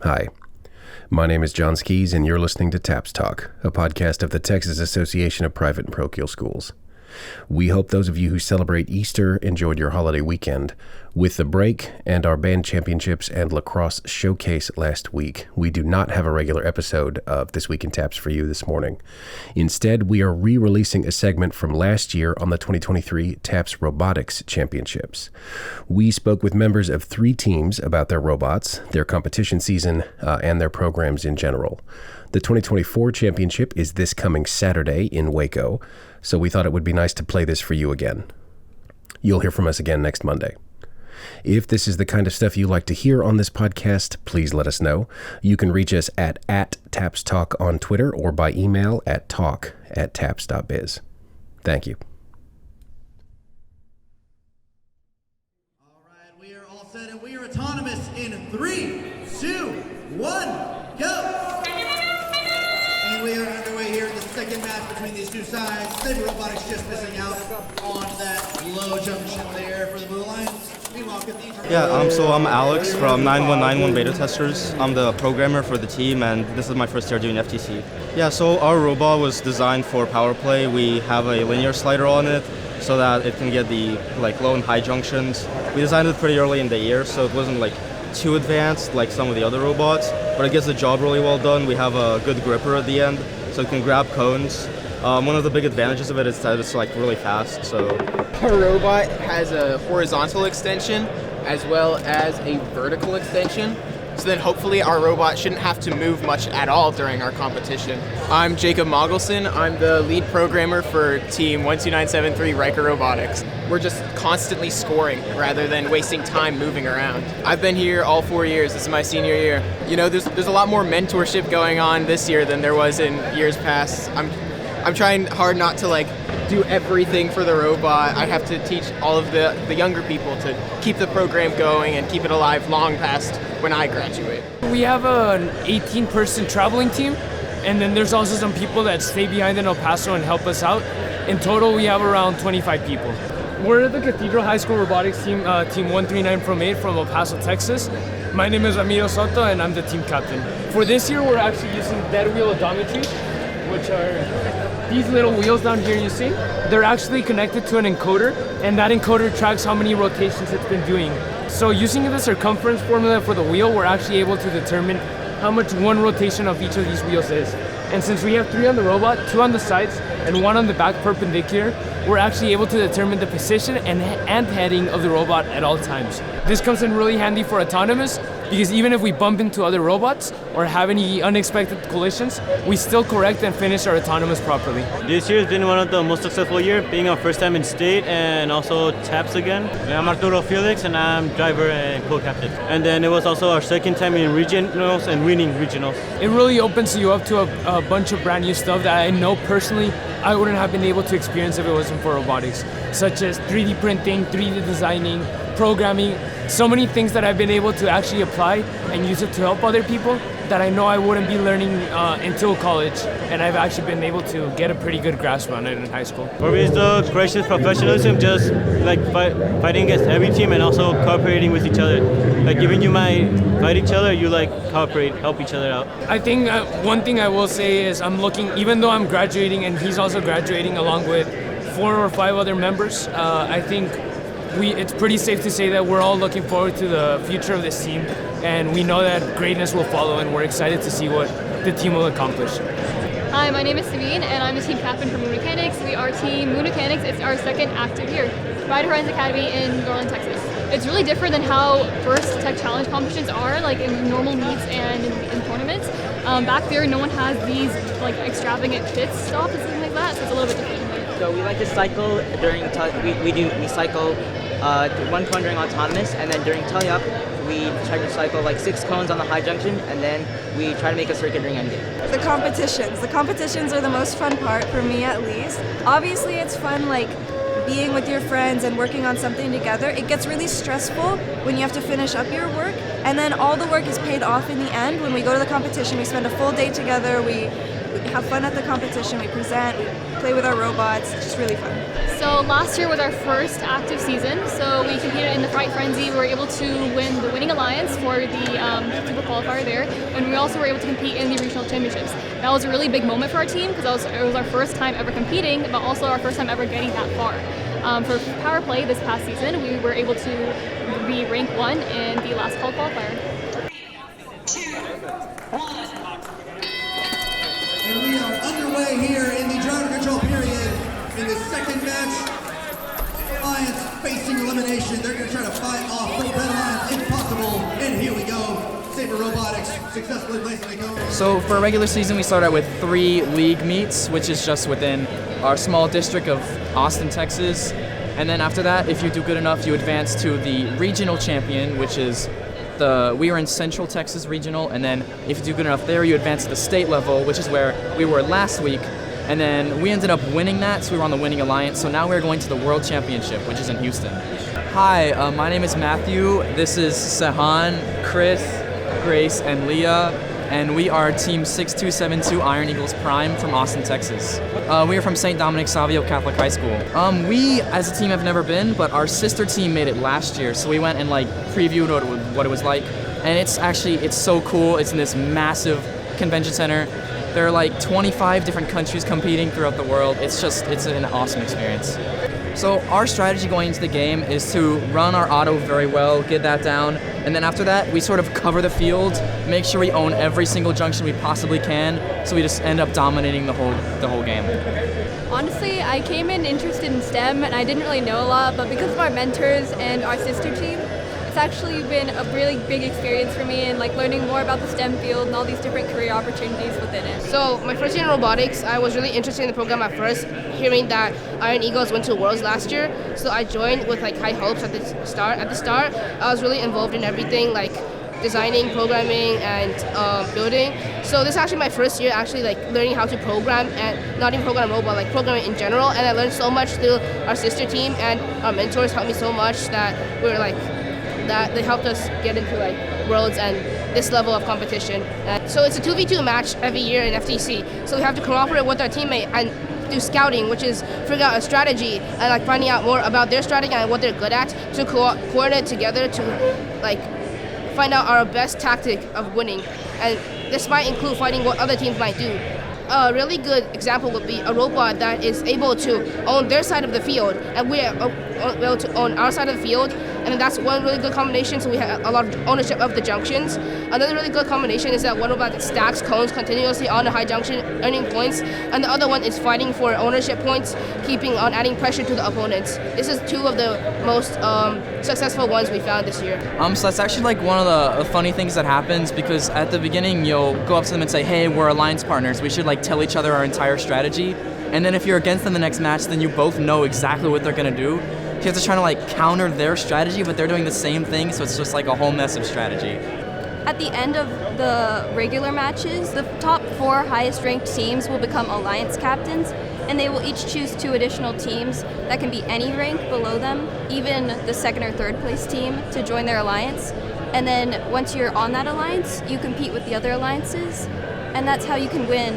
Hi, my name is John Skees, and you're listening to TAPPS Talk, a podcast of the Texas Association of Private and Parochial Schools. We hope those of you who celebrate Easter enjoyed your holiday weekend. With the break and our band championships and lacrosse showcase last week, we do not have a regular episode of This Week in TAPPS for you this morning. Instead, we are re-releasing a segment from last year on the 2023 TAPPS Robotics Championships. We spoke with members of 3 teams about their robots, their competition season, and their programs in general. The 2024 championship is this coming Saturday in Waco, so we thought it would be nice to play this for you again. You'll hear from us again next Monday. If this is the kind of stuff you like to hear on this podcast, please let us know. You can reach us at @TAPPSTalk on Twitter or by email at talk@tapps.biz. Thank you. All right, we are all set and we are autonomous in 3, 2, 1, go! And we are underway here in the second match between these two sides. Saber Robotics just missing out on that low junction there for the Blue Lions. Meanwhile, Cathedral... So I'm Alex from 9191 Beta Testers. I'm the programmer for the team, and this is my first year doing FTC. So our robot was designed for power play. We have a linear slider on it so that it can get the low and high junctions. We designed it pretty early in the year, so it wasn't too advanced like some of the other robots, but it gets the job really well done. We have a good gripper at the end, so it can grab cones. One of the big advantages of it is that it's really fast. So our robot has a horizontal extension as well as a vertical extension. So then hopefully our robot shouldn't have to move much at all during our competition. I'm Jacob Mogelson. I'm the lead programmer for Team 12973 Riker Robotics. We're just constantly scoring rather than wasting time moving around. I've been here all 4 years. This is my senior year. There's a lot more mentorship going on this year than there was in years past. I'm trying hard not to do everything for the robot. I have to teach all of the younger people to keep the program going and keep it alive long past when I graduate. We have an 18-person traveling team, and then there's also some people that stay behind in El Paso and help us out. In total, we have around 25 people. We're the Cathedral High School Robotics team, team 139 from 8 from El Paso, Texas. My name is Ramiro Soto, and I'm the team captain. For this year, we're actually using dead wheel odometry, which are these little wheels down here you see. They're actually connected to an encoder, and that encoder tracks how many rotations it's been doing. So using the circumference formula for the wheel, we're actually able to determine how much one rotation of each of these wheels is. And since we have 3 on the robot, 2 on the sides, and 1 on the back perpendicular, we're actually able to determine the position and heading of the robot at all times. This comes in really handy for autonomous, because even if we bump into other robots or have any unexpected collisions, we still correct and finish our autonomous properly. This year has been one of the most successful years, being our first time in state and also TAPPS again. I'm Arturo Felix, and I'm driver and co-captain. And then it was also our second time in regionals and winning regionals. It really opens you up to a bunch of brand new stuff that I know personally I wouldn't have been able to experience if it wasn't for robotics, such as 3D printing, 3D designing, programming, so many things that I've been able to actually apply and use it to help other people that I know I wouldn't be learning until college, and I've actually been able to get a pretty good grasp on it in high school. For me, it's the gracious professionalism, just fighting against every team and also cooperating with each other. Even you might fight each other, you cooperate, help each other out. I think one thing I will say is I'm looking, even though I'm graduating and he's also graduating along with 4 or 5 other members, I think it's pretty safe to say that we're all looking forward to the future of this team, and we know that greatness will follow, and we're excited to see what the team will accomplish. Hi, my name is Sabine, and I'm the team captain for Moon Mechanics. We are Team Moon Mechanics. It's our second active year. Ride Horizons Academy in Garland, Texas. It's really different than how first tech challenge competitions are, in normal meets and in tournaments. Back there, no one has these extravagant pit stops and something like that, so it's a little bit different. So we like to cycle during we cycle 1 cone during autonomous, and then during teleup we try to cycle 6 cones on the high junction, and then we try to make a circuit during endgame. The competitions are the most fun part for me, at least. Obviously it's fun being with your friends and working on something together. It gets really stressful when you have to finish up your work, And then all the work is paid off in the end. When we go to the competition, we spend a full day together, we have fun at the competition, we present, we play with our robots. It's just really fun. So last year was our first active season, so we competed in the Fright Frenzy. We were able to win the winning alliance for the Super Qualifier there, and we also were able to compete in the regional championships. That was a really big moment for our team because it was our first time ever competing, but also our first time ever getting that far. For Power Play this past season, we were able to be rank 1 in the last call qualifier. 2, 1. And we are underway here in the driver control period in the second match. Alliance facing elimination. They're going to try to fight off the Red Alliance if possible. And here we go. Saber Robotics successfully placing the cone. So for a regular season, we start out with 3 league meets, which is just within our small district of Austin, Texas. And then after that, if you do good enough, you advance to the regional champion, which is we were in Central Texas Regional, and then if you do good enough there, you advance to the state level, which is where we were last week. And then we ended up winning that, so we were on the winning alliance. So now we're going to the World Championship, which is in Houston. Hi, my name is Matthew. This is Sehan, Chris, Grace, and Leah. And we are Team 6272 Iron Eagles Prime from Austin, Texas. We are from St. Dominic Savio Catholic High School. We, as a team, have never been, but our sister team made it last year, so we went and previewed what it was like. And it's so cool. It's in this massive convention center. There are 25 different countries competing throughout the world. It's an awesome experience. So our strategy going into the game is to run our auto very well, get that down, and then after that, we sort of cover the field, make sure we own every single junction we possibly can, so we just end up dominating the whole game. Honestly, I came in interested in STEM, and I didn't really know a lot, but because of our mentors and our sister team, it's actually been a really big experience for me and learning more about the STEM field and all these different career opportunities within it. So my first year in robotics, I was really interested in the program at first, hearing that Iron Eagles went to Worlds last year. So I joined with high hopes at the start. I was really involved in everything designing, programming, and building. So this is actually my first year actually learning how to program, and not even program robot, programming in general. And I learned so much through our sister team, and our mentors helped me so much that we were that they helped us get into Worlds and this level of competition. So it's a 2v2 match every year in FTC. So we have to cooperate with our teammate and do scouting, which is figure out a strategy and finding out more about their strategy and what they're good at to coordinate together to find out our best tactic of winning. And this might include finding what other teams might do. A really good example would be a robot that is able to own their side of the field, and we are able to own our side of the field, and that's one really good combination, so we have a lot of ownership of the junctions. Another really good combination is that one robot that stacks cones continuously on the high junction, earning points, and the other one is fighting for ownership points, keeping on adding pressure to the opponents. This is 2 of the most successful ones we found this year. So that's actually one of the funny things that happens, because at the beginning you'll go up to them and say, hey, we're alliance partners, we should tell each other our entire strategy. And then if you're against them the next match, then you both know exactly what they're gonna do. You have to try to counter their strategy, but they're doing the same thing, so it's just a whole mess of strategy. At the end of the regular matches, the top 4 highest ranked teams will become alliance captains, and they will each choose 2 additional teams that can be any rank below them, even the 2nd or 3rd place team, to join their alliance. And then once you're on that alliance, you compete with the other alliances, and that's how you can win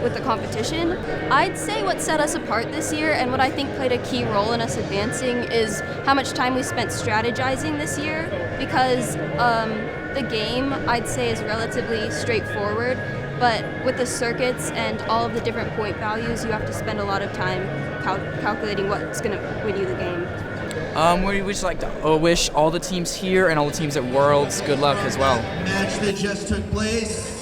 with the competition. I'd say what set us apart this year and what I think played a key role in us advancing is how much time we spent strategizing this year, because the game, I'd say, is relatively straightforward, but with the circuits and all of the different point values, you have to spend a lot of time calculating what's going to win you the game. We would just like to wish all the teams here and all the teams at Worlds good luck as well. Match that just took place.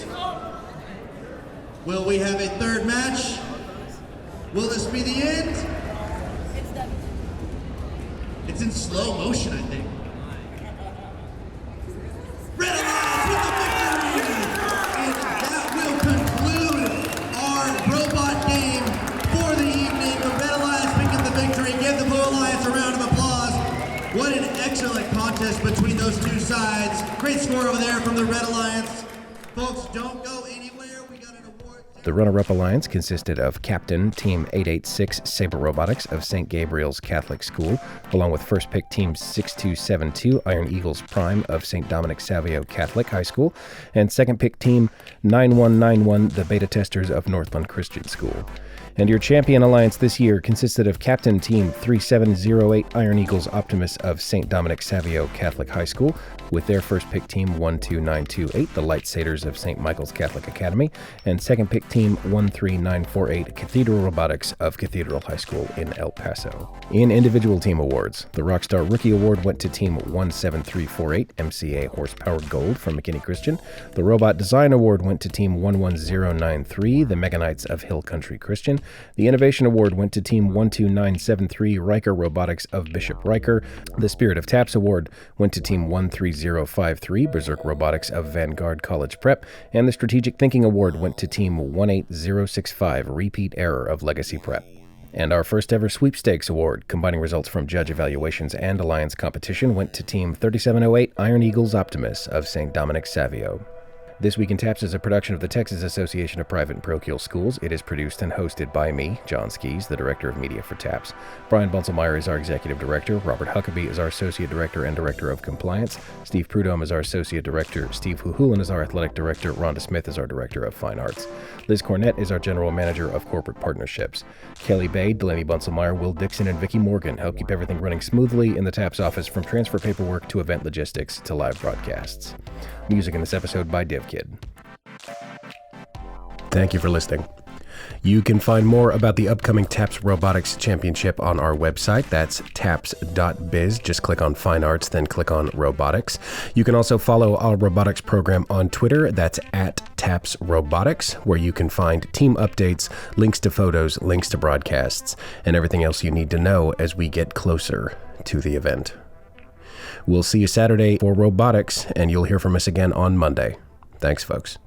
Will we have a 3rd match? Will this be the end? It's done. It's in slow motion, I think. Red Alliance with the victory! And that will conclude our robot game for the evening. The Red Alliance picked up the victory. Give the Blue Alliance a round of applause. What an excellent contest between those 2 sides. Great score over there from the Red Alliance. Folks, don't go anywhere. We got an award. The runner-up alliance consisted of Captain Team 886 Sabre Robotics of St. Gabriel's Catholic School, along with first pick Team 6272 Iron Eagles Prime of St. Dominic Savio Catholic High School, and second pick Team 9191 the Beta Testers of Northland Christian School. And your champion alliance this year consisted of Captain Team 3708 Iron Eagles Optimus of St. Dominic Savio Catholic High School, with their first pick Team 12928, the Light Satyrs of St. Michael's Catholic Academy, and second pick Team 13948, Cathedral Robotics of Cathedral High School in El Paso. In individual team awards, the Rockstar Rookie Award went to Team 17348, MCA Horsepowered Gold from McKinney Christian. The Robot Design Award went to Team 11093, the Mega Knights of Hill Country Christian. The Innovation Award went to Team 12973, Riker Robotics of Bishop Riker. The Spirit of TAPPS Award went to Team 13053, Berserk Robotics of Vanguard College Prep. And the Strategic Thinking Award went to Team 18065, Repeat Error of Legacy Prep. And our first ever Sweepstakes Award, combining results from judge evaluations and alliance competition, went to Team 3708, Iron Eagles Optimus of St. Dominic Savio. This Week in TAPPS is a production of the Texas Association of Private and Parochial Schools. It is produced and hosted by me, John Skees, the Director of Media for TAPPS. Brian Bunselmeyer is our Executive Director. Robert Huckabee is our Associate Director and Director of Compliance. Steve Prudhomme is our Associate Director. Steve Huhulan is our Athletic Director. Rhonda Smith is our Director of Fine Arts. Liz Cornett is our General Manager of Corporate Partnerships. Kelly Bay, Delaney Bunselmeyer, Will Dixon, and Vicki Morgan help keep everything running smoothly in the TAPPS office, from transfer paperwork to event logistics to live broadcasts. Music in this episode by DivKid. Thank you for listening. You can find more about the upcoming TAPPS Robotics Championship on our website. That's tapps.biz. Just click on Fine Arts, then click on Robotics. You can also follow our robotics program on Twitter. That's at TAPPS Robotics, where you can find team updates, links to photos, links to broadcasts, and everything else you need to know as we get closer to the event. We'll see you Saturday for robotics, and you'll hear from us again on Monday. Thanks, folks.